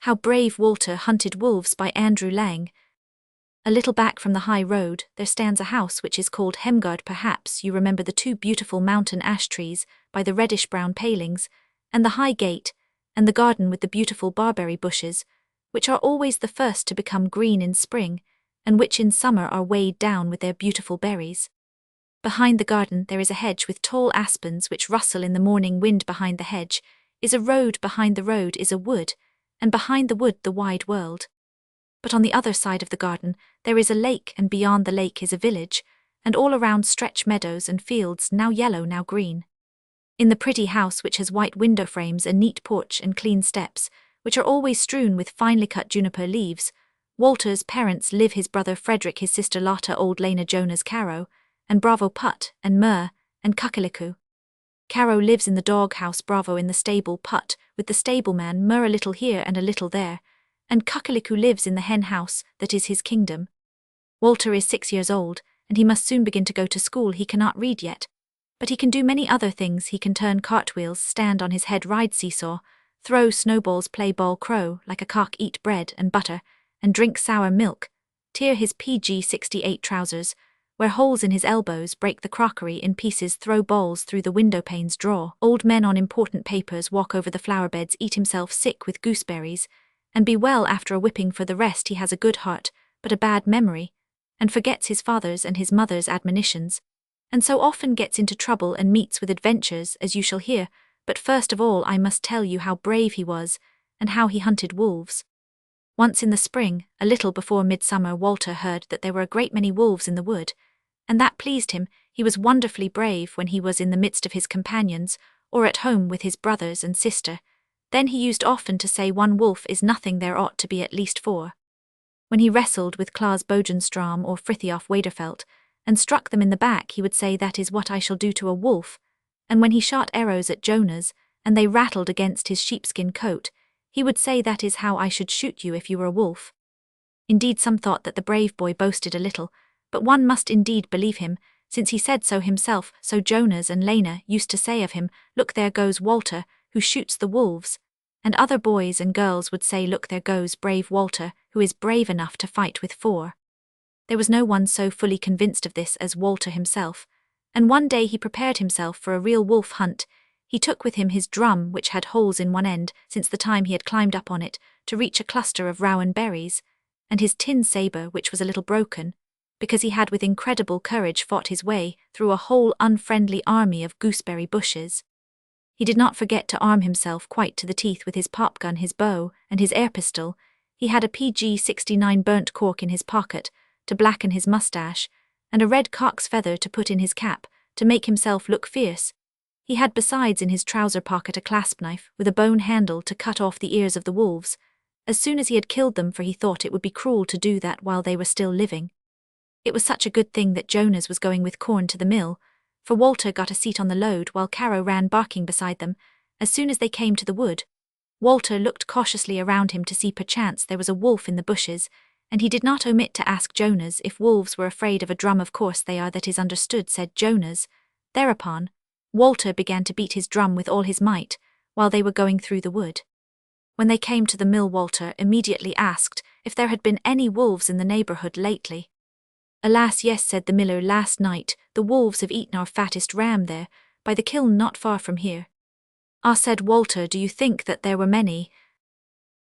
How Brave Walter Hunted Wolves by Andrew Lang. A little back from the high road, there stands a house which is called Hemgard. Perhaps you remember the two beautiful mountain ash trees by the reddish-brown palings, and the high gate, and the garden with the beautiful barberry bushes, which are always the first to become green in spring, and which in summer are weighed down with their beautiful berries. Behind the garden there is a hedge with tall aspens which rustle in the morning wind. Behind the hedge is a road, behind the road is a wood, and behind the wood the wide world. But on the other side of the garden there is a lake, and beyond the lake is a village, and all around stretch meadows and fields, now yellow, now green. In the pretty house, which has white window frames, a neat porch, and clean steps, which are always strewn with finely cut juniper leaves, Walter's parents live: his brother Frederick, his sister Lotta, old Lena, Jonas, Caro, and Bravo, Putt, and Mur, and Cuckaliku. Caro lives in the dog house, Bravo in the stable, Putt with the stableman, Mur a little here and a little there, and Cuckaliku lives in the hen house that is his kingdom. Walter is 6 years old, and he must soon begin to go to school. He cannot read yet, but he can do many other things. He can turn cartwheels, stand on his head, ride seesaw, throw snowballs, play ball, crow like a cock, eat bread and butter, and drink sour milk, tear his PG-68 trousers, wear holes in his elbows, break the crockery in pieces, throw balls through the window panes, draw old men on important papers, walk over the flower beds, eat himself sick with gooseberries, and be well after a whipping. For the rest, he has a good heart, but a bad memory, and forgets his father's and his mother's admonitions, and so often gets into trouble and meets with adventures, as you shall hear. But first of all I must tell you how brave he was, and how he hunted wolves. Once in the spring, a little before midsummer, Walter heard that there were a great many wolves in the wood, and that pleased him. He was wonderfully brave when he was in the midst of his companions, or at home with his brothers and sister. Then he used often to say, "One wolf is nothing, there ought to be at least 4. When he wrestled with Klaas Bogenstrom or Frithioff Waderfelt, and struck them in the back, he would say, "That is what I shall do to a wolf." And when he shot arrows at Jonas, and they rattled against his sheepskin coat, he would say, "That is how I should shoot you if you were a wolf." Indeed, some thought that the brave boy boasted a little, but one must indeed believe him, since he said so himself. So Jonas and Lena used to say of him, "Look, there goes Walter, who shoots the wolves," and other boys and girls would say, "Look, there goes brave Walter, who is brave enough to fight with 4. There was no one so fully convinced of this as Walter himself, and one day he prepared himself for a real wolf hunt. He took with him his drum, which had holes in one end since the time he had climbed up on it to reach a cluster of rowan berries, and his tin sabre, which was a little broken, because he had with incredible courage fought his way through a whole unfriendly army of gooseberry bushes. He did not forget to arm himself quite to the teeth with his popgun, his bow, and his air pistol. He had a PG-69 burnt cork in his pocket to blacken his mustache, and a red cock's feather to put in his cap to make himself look fierce. He had besides in his trouser pocket a clasp knife with a bone handle to cut off the ears of the wolves, as soon as he had killed them, for he thought it would be cruel to do that while they were still living. It was such a good thing that Jonas was going with corn to the mill, for Walter got a seat on the load while Caro ran barking beside them. As soon as they came to the wood, Walter looked cautiously around him to see perchance there was a wolf in the bushes, and he did not omit to ask Jonas if wolves were afraid of a drum. "Of course they are, that is understood," said Jonas. Thereupon, Walter began to beat his drum with all his might while they were going through the wood. When they came to the mill, Walter immediately asked if there had been any wolves in the neighborhood lately. "Alas, yes," said the miller, "last night the wolves have eaten our fattest ram there, by the kiln not far from here." "Ah," said Walter, "do you think that there were many?"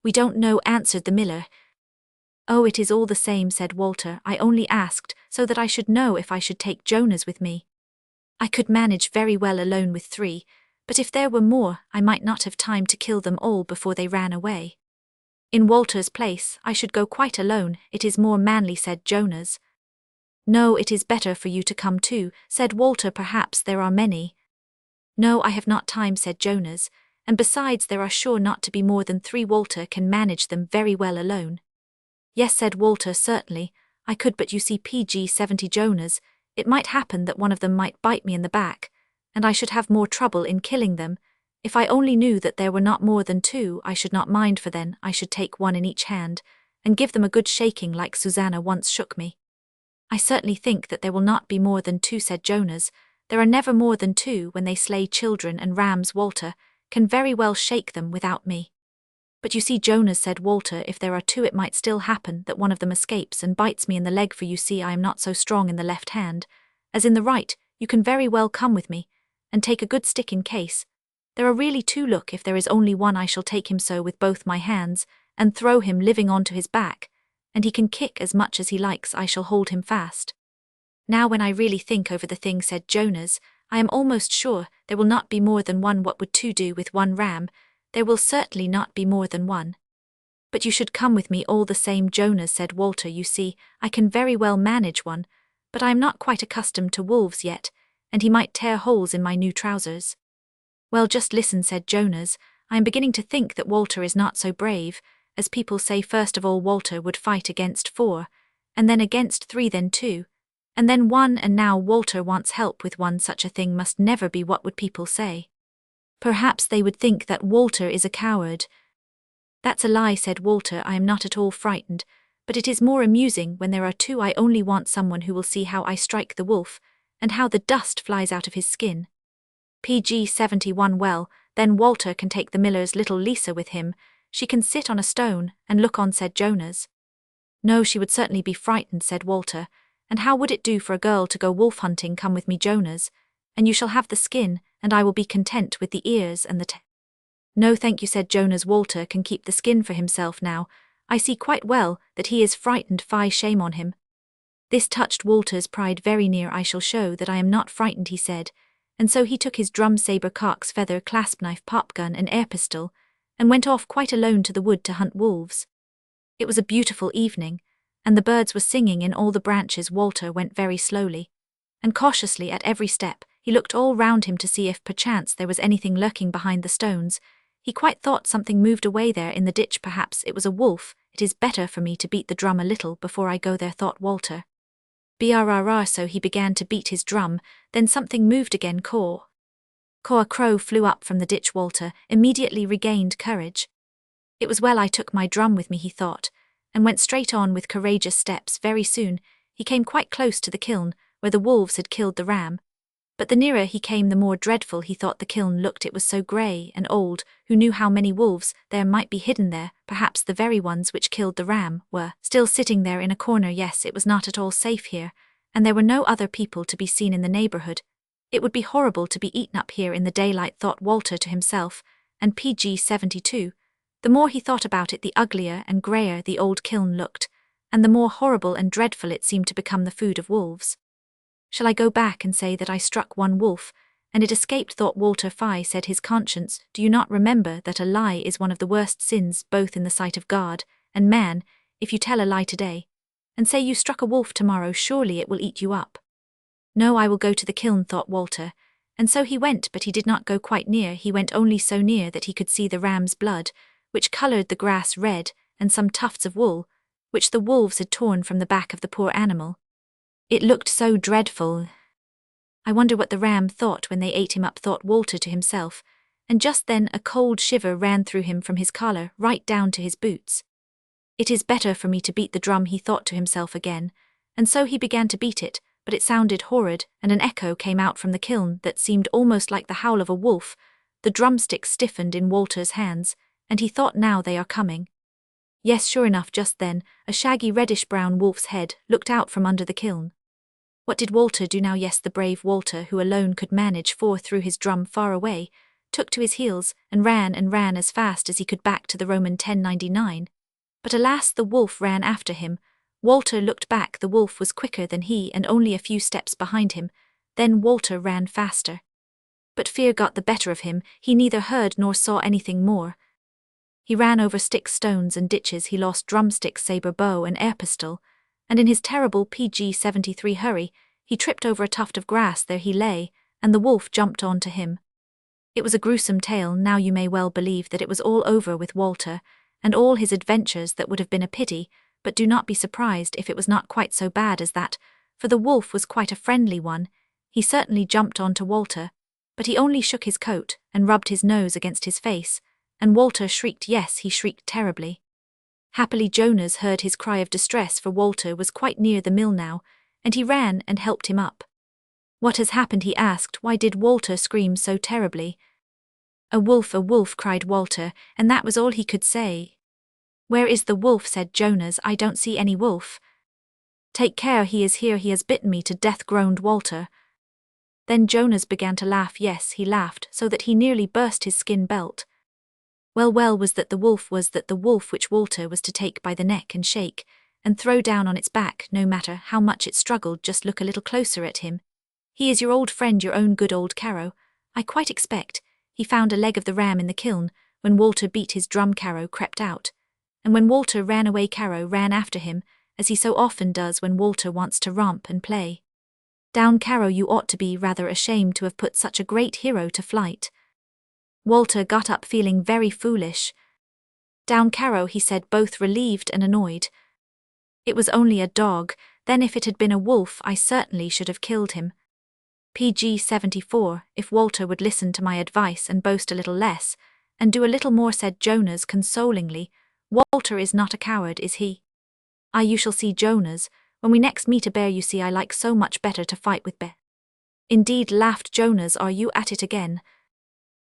"We don't know," answered the miller. "Oh, it is all the same," said Walter. "I only asked so that I should know if I should take Jonas with me. I could manage very well alone with 3, but if there were more, I might not have time to kill them all before they ran away. In Walter's place, I should go quite alone. It is more manly," said Jonas. "No, it is better for you to come too," said Walter. "Perhaps there are many." "No, I have not time," said Jonas, "and besides there are sure not to be more than 3. Walter can manage them very well alone." "Yes," said Walter, "certainly, I could, but you see, PG-70 Jonas, it might happen that one of them might bite me in the back, and I should have more trouble in killing them. If I only knew that there were not more than 2, I should not mind, for then I should take one in each hand, and give them a good shaking like Susanna once shook me." "I certainly think that there will not be more than 2, said Jonas. "There are never more than 2 when they slay children and rams. Walter can very well shake them without me." But you see, Jonas, said Walter, if there are two, it might still happen that one of them escapes and bites me in the leg, for you see I am not so strong in the left hand as in the right. You can very well come with me, and take a good stick in case. There are really two. Look, if there is only one, I shall take him so with both my hands, and throw him living onto his back, and he can kick as much as he likes. I shall hold him fast. Now when I really think over the thing, said Jonas, I am almost sure there will not be more than one. What would two do with one ram? There will certainly not be more than one. But you should come with me all the same, Jonas, said Walter. You see, I can very well manage one, but I am not quite accustomed to wolves yet, and he might tear holes in my new trousers. Well, just listen, said Jonas, I am beginning to think that Walter is not so brave, as people say. First of all, Walter would fight against 4, and then against 3, then 2, and then 1, and now Walter wants help with 1. Such a thing must never be. What would people say? Perhaps they would think that Walter is a coward. That's a lie, said Walter. I am not at all frightened, but it is more amusing when there are 2. I only want someone who will see how I strike the wolf, and how the dust flies out of his skin. PG 71. Well, then Walter can take the miller's little Lisa with him. She can sit on a stone and look on, said Jonas. No, she would certainly be frightened, said Walter. And how would it do for a girl to go wolf hunting? Come with me, Jonas, and you shall have the skin, and I will be content with the ears and the No, thank you, said Jonas. Walter can keep the skin for himself now. I see quite well that he is frightened. Fie, shame on him. This touched Walter's pride very near. I shall show that I am not frightened, he said, and so he took his drum, saber, cark's feather, clasp knife, pop gun, and air pistol, and went off quite alone to the wood to hunt wolves. It was a beautiful evening, and the birds were singing in all the branches. Walter went very slowly, and cautiously at every step. He looked all round him to see if perchance there was anything lurking behind the stones. He quite thought something moved away there in the ditch. Perhaps it was a wolf. It is better for me to beat the drum a little before I go there, thought Walter. Brrrr, so he began to beat his drum. Then something moved again. Caw. Caw. A crow flew up from the ditch. Walter immediately regained courage. It was well I took my drum with me, he thought, and went straight on with courageous steps. Very soon he came quite close to the kiln, where the wolves had killed the ram. But the nearer he came, the more dreadful he thought the kiln looked. It was so grey and old. Who knew how many wolves there might be hidden there? Perhaps the very ones which killed the ram were still sitting there in a corner. Yes, it was not at all safe here, and there were no other people to be seen in the neighbourhood. It would be horrible to be eaten up here in the daylight, thought Walter to himself, and PG 72. The more he thought about it, the uglier and greyer the old kiln looked, and the more horrible and dreadful it seemed to become, the food of wolves. Shall I go back and say that I struck one wolf, and it escaped, thought Walter. Fie, said his conscience, do you not remember that a lie is one of the worst sins both in the sight of God and man? If you tell a lie today, and say you struck a wolf tomorrow, surely it will eat you up. No, I will go to the kiln, thought Walter, and so he went, but he did not go quite near. He went only so near that he could see the ram's blood, which coloured the grass red, and some tufts of wool, which the wolves had torn from the back of the poor animal. It looked so dreadful. I wonder what the ram thought when they ate him up, thought Walter to himself, and just then a cold shiver ran through him from his collar right down to his boots. It is better for me to beat the drum, he thought to himself again, and so he began to beat it, but it sounded horrid, and an echo came out from the kiln that seemed almost like the howl of a wolf. The drumsticks stiffened in Walter's hands, and he thought, now they are coming. Yes, sure enough, just then a shaggy reddish-brown wolf's head looked out from under the kiln. What did Walter do now? Yes, the brave Walter, who alone could manage 4 through his drum far away, took to his heels and ran as fast as he could back to the Roman 1099. But alas, the wolf ran after him. Walter looked back. The wolf was quicker than he and only a few steps behind him. Then Walter ran faster. But fear got the better of him. He neither heard nor saw anything more. He ran over sticks, stones, and ditches. He lost drumstick, saber, bow, and air pistol, and in his terrible PG 73 hurry, he tripped over a tuft of grass. There he lay, and the wolf jumped on to him. It was a gruesome tale. Now you may well believe that it was all over with Walter, and all his adventures. That would have been a pity, but do not be surprised if it was not quite so bad as that, for the wolf was quite a friendly one. He certainly jumped on to Walter, but he only shook his coat and rubbed his nose against his face, and Walter shrieked. Yes, he shrieked terribly. Happily Jonas heard his cry of distress, for Walter was quite near the mill now, and he ran and helped him up. What has happened? He asked. Why did Walter scream so terribly? A wolf, cried Walter, and that was all he could say. Where is the wolf, said Jonas, I don't see any wolf. Take care, he is here, he has bitten me to death, groaned Walter. Then Jonas began to laugh, yes, he laughed so that he nearly burst his skin belt. Well, was that the wolf which Walter was to take by the neck and shake, and throw down on its back, no matter how much it struggled. Just look a little closer at him. He is your old friend, your own good old Caro. I quite expect. He found a leg of the ram in the kiln. When Walter beat his drum, Caro crept out. And when Walter ran away, Caro ran after him, as he so often does when Walter wants to romp and play. Down, Caro, you ought to be rather ashamed to have put such a great hero to flight. Walter got up feeling very foolish. Down, Caro, he said, both relieved and annoyed. It was only a dog, then if it had been a wolf I certainly should have killed him. PG 74, if Walter would listen to my advice and boast a little less, and do a little more, said Jonas consolingly. Walter is not a coward, is he? You shall see, Jonas. When we next meet a bear, you see, I like so much better to fight with bear. Indeed, laughed Jonas, are you at it again?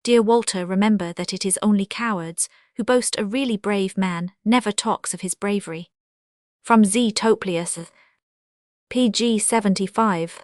Dear Walter, remember that it is only cowards who boast. A really brave man never talks of his bravery. From Z. Toplius. PG 75.